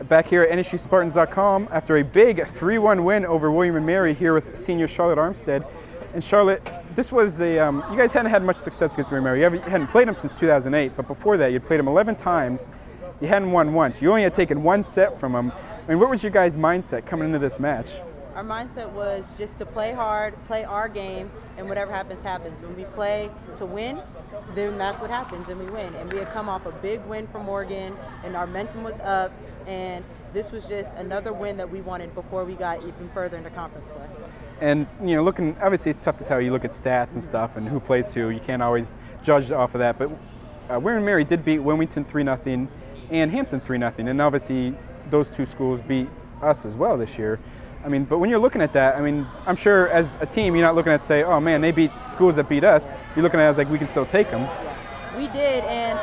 back here at NSUSpartans.com after a big 3-1 win over William & Mary here with senior Charlotte Armstead. And Charlotte, this was a, you guys hadn't had much success against William & Mary. You hadn't played them since 2008, but before that you'd played them 11 times. You hadn't won once. You only had taken one set from them. I mean, what was your guys' mindset coming into this match? Our mindset was just to play hard, play our game, and whatever happens, happens. When we play to win, then that's what happens, and we win. And we had come off a big win from Morgan, and our momentum was up, and this was just another win that we wanted before we got even further into conference play. And, you know, looking, obviously it's tough to tell. You look at stats and stuff and who plays who. You can't always judge off of that. But William & Mary did beat Wilmington 3-0 and Hampton 3-0. And obviously those two schools beat us as well this year. I mean, but when you're looking at that, I mean, I'm sure as a team, you're not looking at say, oh man, they beat schools that beat us. You're looking at it as like, we can still take them. Yeah, we did, and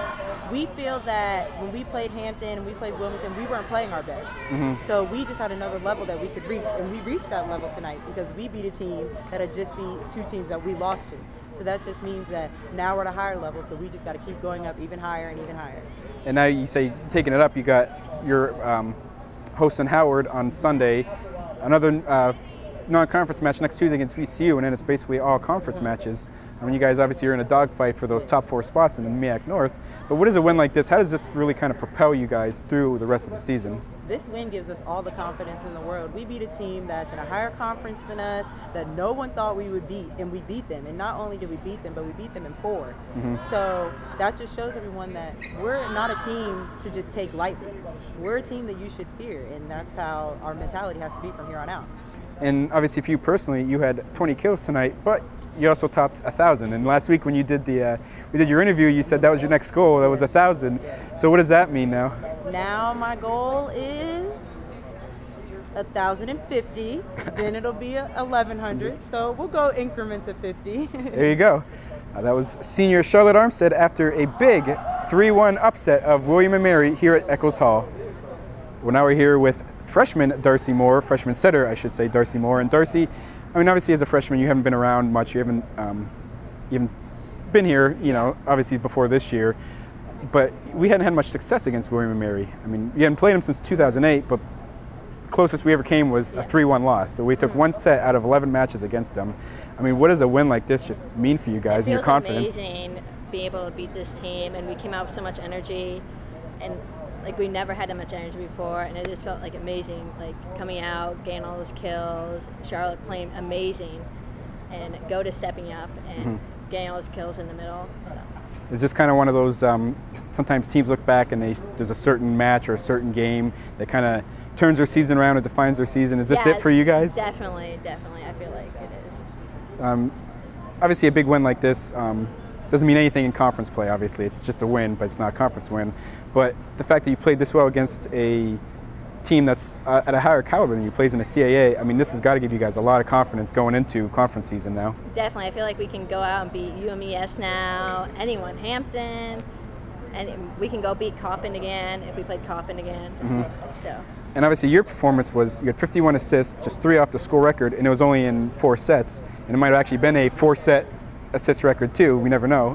we feel that when we played Hampton and we played Wilmington, we weren't playing our best. So we just had another level that we could reach, and we reached that level tonight because we beat a team that had just beat two teams that we lost to. So that just means that now we're at a higher level, so we just got to keep going up even higher and even higher. And now you say, taking it up, you got your hosting Howard on Sunday. Another non-conference match next Tuesday against VCU, and then it's basically all conference matches. I mean, you guys obviously are in a dogfight for those top 4 spots in the MEAC North, but what is a win like this? How does this really kind of propel you guys through the rest of the season? This win gives us all the confidence in the world. We beat a team that's in a higher conference than us, that no one thought we would beat, and we beat them. And not only did we beat them, but we beat them in 4. So that just shows everyone that we're not a team to just take lightly. We're a team that you should fear, and that's how our mentality has to be from here on out. And obviously for you personally, you had 20 kills tonight, but you also topped 1,000. And last week when you did we did your interview, you said that was your next goal. That was 1,000. So what does that mean now? Now my goal is 1,050. Then it'll be 1,100. So we'll go increments of 50. There you go. That was senior Charlotte Armstead after a big 3-1 upset of William & Mary here at Eccles Hall. Well, now we're here with freshman Darcy Moore, freshman setter, I should say, Darcy Moore. And Darcy, I mean, obviously as a freshman, you haven't been around much. You haven't been here, you know, obviously before this year. But we hadn't had much success against William & Mary. I mean, we hadn't played them since 2008, but closest we ever came was a 3-1 loss. So we took one set out of 11 matches against them. I mean, what does a win like this just mean for you guys and your confidence? It feels amazing being able to beat this team, and we came out with so much energy, and like we never had that much energy before, and it just felt like amazing, like coming out, getting all those kills, Charlotte playing amazing, and go to stepping up and getting all those kills in the middle. So. Is this kind of one of those, sometimes teams look back and there's a certain match or a certain game that kind of turns their season around or defines their season? Is this it for you guys? Definitely, definitely. I feel like it is. Obviously a big win like this doesn't mean anything in conference play, obviously. It's just a win, but it's not a conference win. But the fact that you played this well against a team that's at a higher caliber than you, plays in the CAA, I mean, this has got to give you guys a lot of confidence going into conference season now. Definitely. I feel like we can go out and beat UMES now, anyone, Hampton, and we can go beat Coppin again if we played Coppin again. So. And obviously your performance was, you had 51 assists, just 3 off the school record, and it was only in 4 sets. And it might have actually been a 4-set assist record too, we never know.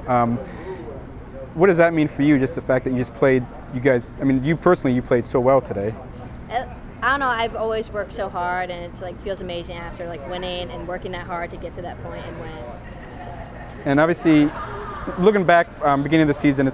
What does that mean for you, just the fact that you just played, you guys, I mean, you personally, you played so well today? I don't know, I've always worked so hard, and it's like feels amazing after like winning and working that hard to get to that point and win. So. And obviously, looking back, beginning of the season,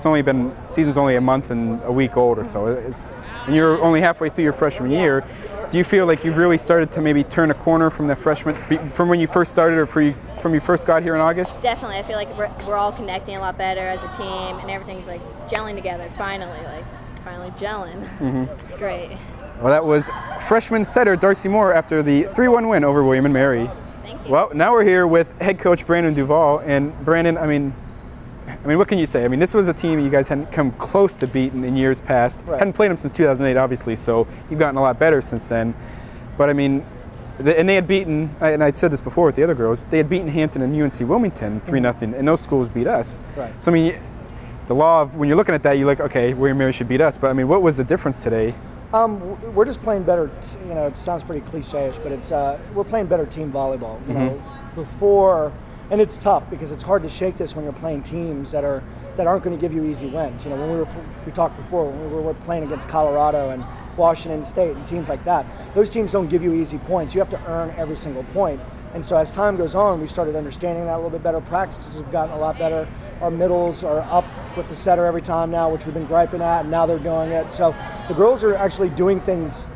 season's only a month and a week old or so, and you're only halfway through your freshman year. Do you feel like you've really started to maybe turn a corner from the freshman, from when you first started or from you first got here in August? Definitely. I feel like we're all connecting a lot better as a team, and everything's like gelling together finally, gelling. It's great. Well, that was freshman setter Darcy Moore after the 3-1 win over William & Mary. Thank you. Well, now we're here with head coach Brandon Duvall, and Brandon, I mean, what can you say? I mean, this was a team you guys hadn't come close to beating in years past. Right. Hadn't played them since 2008, obviously, so you've gotten a lot better since then. But I mean, and they had beaten, and I said this before with the other girls, they had beaten Hampton and UNC Wilmington 3-0, and those schools beat us. Right. So I mean, the law of, when you're looking at that, you're like, okay, William & Mary should beat us. But I mean, what was the difference today? We're just playing better. You know, it sounds pretty cliche-ish, but it's we're playing better team volleyball. You know, before, and it's tough because it's hard to shake this when you're playing teams that aren't going to give you easy wins. You know, when we talked before when we were playing against Colorado, and Washington State and teams like that. Those teams don't give you easy points. You have to earn every single point. And so as time goes on, we started understanding that a little bit better. Practices have gotten a lot better. Our middles are up with the setter every time now, which we've been griping at, and now they're doing it. So the girls are actually doing things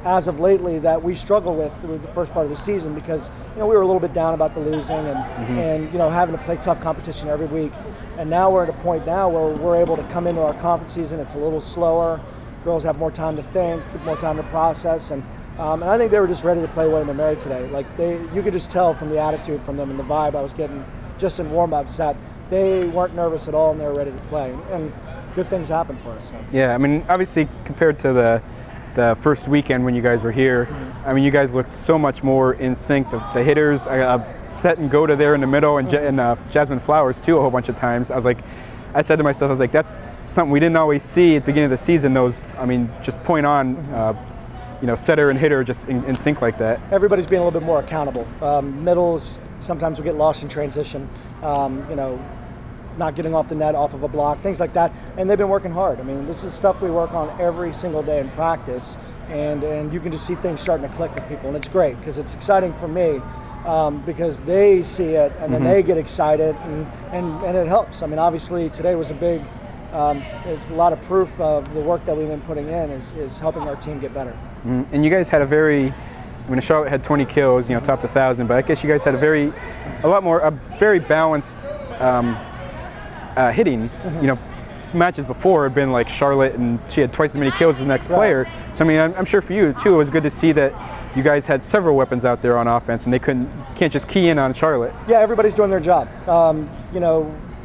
as of lately that we struggle with through the first part of the season, because we were a little bit down about the losing and having to play tough competition every week. And now we're at a point now where we're able to come into our conference season. It's a little slower. Girls have more time to think, more time to process, and I think they were just ready to play William & Mary today. Like you could just tell from the attitude from them and the vibe I was getting just in warm-ups that they weren't nervous at all and they were ready to play. And good things happened for us. So. Yeah, I mean, obviously compared to the first weekend when you guys were here, I mean, you guys looked so much more in sync. The hitters set and go to there in the middle, and Jasmine Flowers too a whole bunch of times. I said to myself, I was like, that's something we didn't always see at the beginning of the season. Those, I mean, just point on. Setter and hitter just in sync like that. Everybody's being a little bit more accountable. Middles sometimes will get lost in transition, not getting off the net off of a block, things like that. And they've been working hard. I mean, this is stuff we work on every single day in practice, and you can just see things starting to click with people, and it's great because it's exciting for me because they see it and then they get excited and it helps. I mean, obviously today was a big. It's a lot of proof of the work that we've been putting in is helping our team get better. And you guys had a very, Charlotte had 20 kills, topped 1,000, but I guess you guys had a very balanced hitting. Matches before had been like Charlotte, and she had twice as many kills as the next player. So I mean, I'm sure for you too, it was good to see that you guys had several weapons out there on offense, and they can't just key in on Charlotte. Yeah, everybody's doing their job.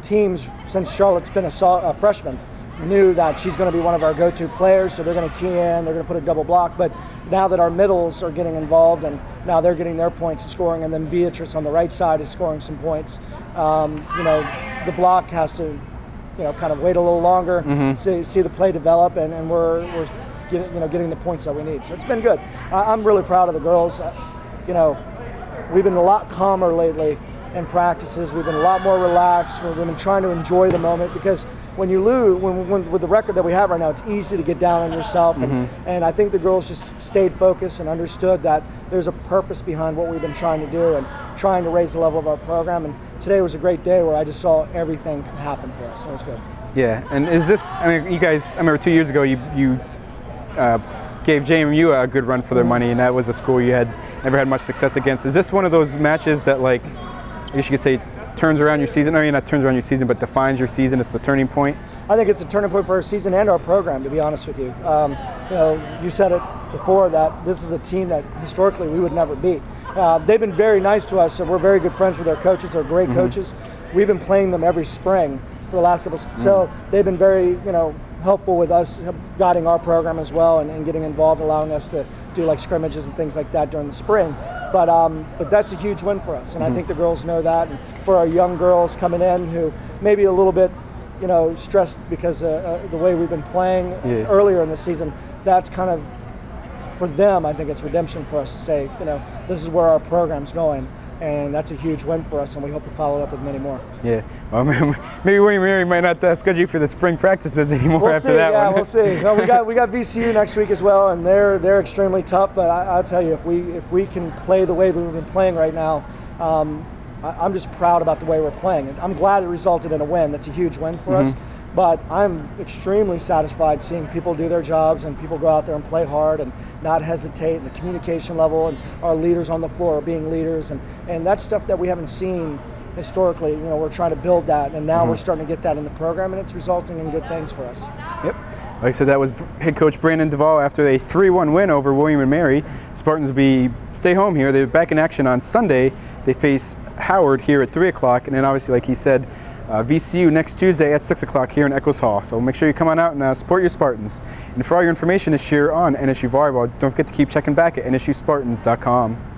Teams, since Charlotte's been a freshman, knew that she's going to be one of our go-to players, so they're going to key in, they're going to put a double block. But now that our middles are getting involved and now they're getting their points and scoring, and then Beatrice on the right side is scoring some points, the block has to, kind of wait a little longer, see the play develop, and we're getting the points that we need. So it's been good. I'm really proud of the girls. We've been a lot calmer lately in practices. We've been a lot more relaxed. We've been trying to enjoy the moment, because when you lose, with the record that we have right now, it's easy to get down on yourself. And I think the girls just stayed focused and understood that there's a purpose behind what we've been trying to do and trying to raise the level of our program. And today was a great day where I just saw everything happen for us. So it was good. Yeah, and is this, I mean, you guys, I remember 2 years ago you gave JMU a good run for their money, and that was a school you had never had much success against. Is this one of those matches that, like, I guess you could say turns around your season? I mean, not turns around your season, but defines your season? It's the turning point? I think it's a turning point for our season and our program, to be honest with you. You said it before that this is a team that historically we would never beat. They've been very nice to us, and we're very good friends with their coaches. They're great coaches. We've been playing them every spring for the last couple of so they've been very, helpful with us guiding our program as well, and getting involved, allowing us to do like scrimmages and things like that during the spring. But that's a huge win for us, and I think the girls know that. And for our young girls coming in who maybe a little bit, stressed because the way we've been playing earlier in the season, that's kind of, for them, I think it's redemption for us to say, this is where our program's going. And that's a huge win for us, and we hope to follow up with many more. Yeah, well, maybe William & Mary might not schedule you for the spring practices anymore after that one. We'll see. Well, we got VCU next week as well, and they're extremely tough. But I'll tell you, if we can play the way we've been playing right now, I'm just proud about the way we're playing. I'm glad it resulted in a win. That's a huge win for us. But I'm extremely satisfied seeing people do their jobs and people go out there and play hard and not hesitate, and the communication level, and our leaders on the floor are being leaders, and that's stuff that we haven't seen historically. We're trying to build that, and now we're starting to get that in the program, and it's resulting in good things for us. Yep. Like I said, that was head coach Brandon Duvall after a 3-1 win over William & Mary. Spartans will stay home here. They're back in action on Sunday. They face Howard here at 3 o'clock, and then obviously, like he said, VCU next Tuesday at 6 o'clock here in Echoes Hall. So make sure you come on out and support your Spartans. And for all your information this year on NSU Volleyball, don't forget to keep checking back at NSUSpartans.com.